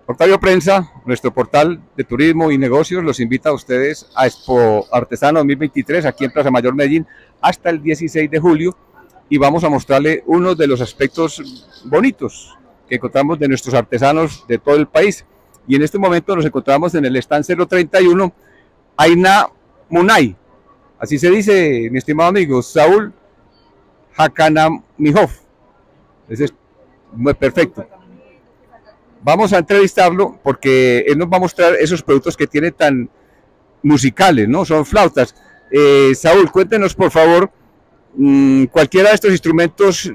Octavio Prensa, nuestro portal de turismo y negocios, los invita a ustedes a Expo Artesano 2023 aquí en Plaza Mayor Medellín hasta el 16 de julio y vamos a mostrarle uno de los aspectos bonitos que encontramos de nuestros artesanos de todo el país. Y en este momento nos encontramos en el stand 031 Aina Munay, así se dice, mi estimado amigo, Saúl Hakanamijov. Ese es muy perfecto. Vamos a entrevistarlo porque él nos va a mostrar esos productos que tiene tan musicales, ¿no? Son flautas. Saúl, cuéntenos por favor, cualquiera de estos instrumentos,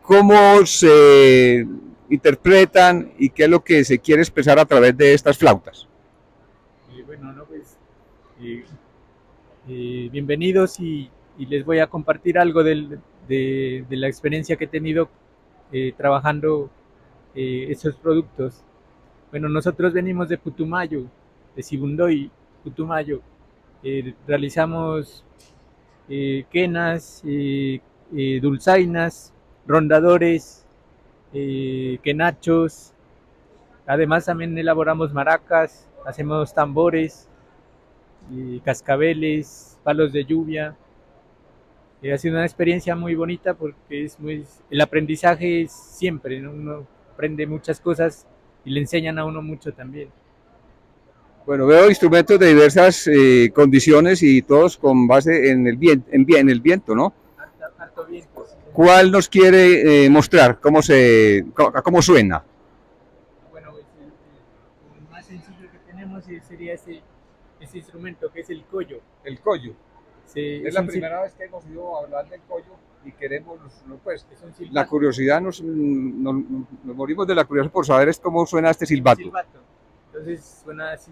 cómo se interpretan y qué es lo que se quiere expresar a través de estas flautas. Bueno, no, pues, bienvenidos y les voy a compartir algo de la experiencia que he tenido trabajando esos productos. Bueno, nosotros venimos de Putumayo, de Sibundoy, Putumayo. Realizamos quenas, dulzainas, rondadores, quenachos. Además también elaboramos maracas, hacemos tambores, cascabeles, palos de lluvia. Ha sido una experiencia muy bonita porque el aprendizaje es siempre, ¿no? Uno aprende muchas cosas y le enseñan a uno mucho también. Bueno, veo instrumentos de diversas condiciones y todos con base en el viento, ¿no? Harto viento, sí. ¿Cuál nos quiere mostrar? ¿Cómo suena? Bueno, pues el más sencillo que tenemos sería ese instrumento que es el collo. El collo. Sí, Es la primera vez que hemos oído hablar del collo y queremos, pues, la curiosidad, nos morimos de la curiosidad por saber cómo suena este silbato. Entonces suena así.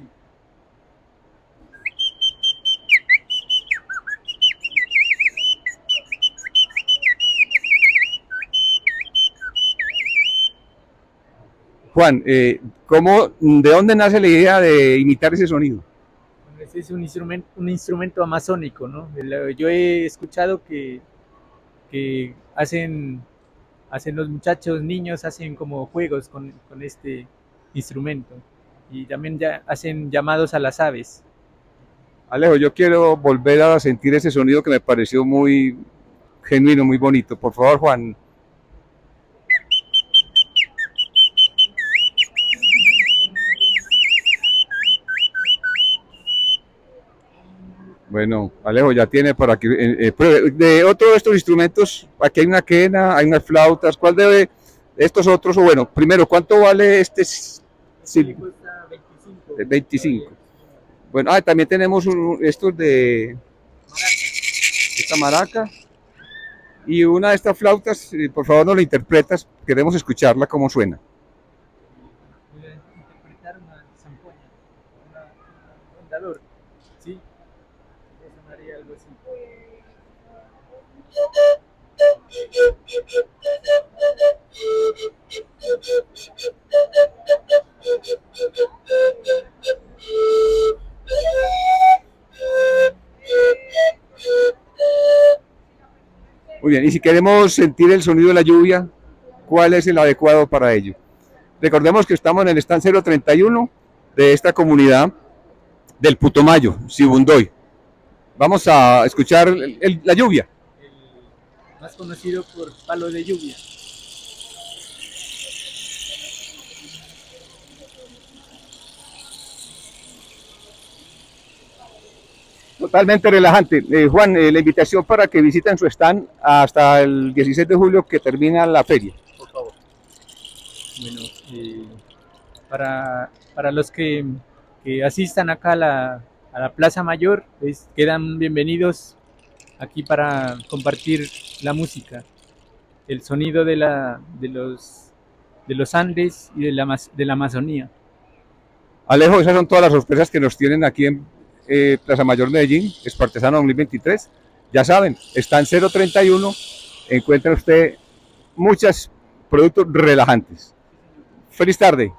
Juan, ¿de dónde nace la idea de imitar ese sonido? Ese es un instrumento amazónico, ¿no? Yo he escuchado que hacen los muchachos, niños, hacen como juegos con este instrumento y también ya hacen llamados a las aves. Alejo, yo quiero volver a sentir ese sonido que me pareció muy genuino, muy bonito. Por favor, Juan. Bueno, Alejo ya tiene para aquí. De otro de estos instrumentos, aquí hay una quena, hay unas flautas. ¿Cuál de estos otros? O bueno, primero, ¿cuánto vale este? Sí, cuesta 25. 25. Bueno, también tenemos estos de esta maraca y una de estas flautas. Por favor, nos la interpretas. Queremos escucharla cómo suena. Voy a interpretar una zampoña, un rondador, ¿sí? Sonaría algo así. Muy bien, y si queremos sentir el sonido de la lluvia, ¿cuál es el adecuado para ello? Recordemos que estamos en el stand 031 de esta comunidad del Putumayo, Sibundoy. Vamos a escuchar la lluvia. El más conocido por palo de lluvia. Totalmente relajante. Juan, la invitación para que visiten su stand hasta el 16 de julio que termina la feria. Por favor. Bueno, para los que asistan acá a la Plaza Mayor, pues, quedan bienvenidos aquí para compartir la música, el sonido de los Andes y de la Amazonía. Alejo, esas son todas las sorpresas que nos tienen aquí en Plaza Mayor Medellín, Expo Artesano 2023. Ya saben, está en 031, encuentra usted muchos productos relajantes. Feliz tarde.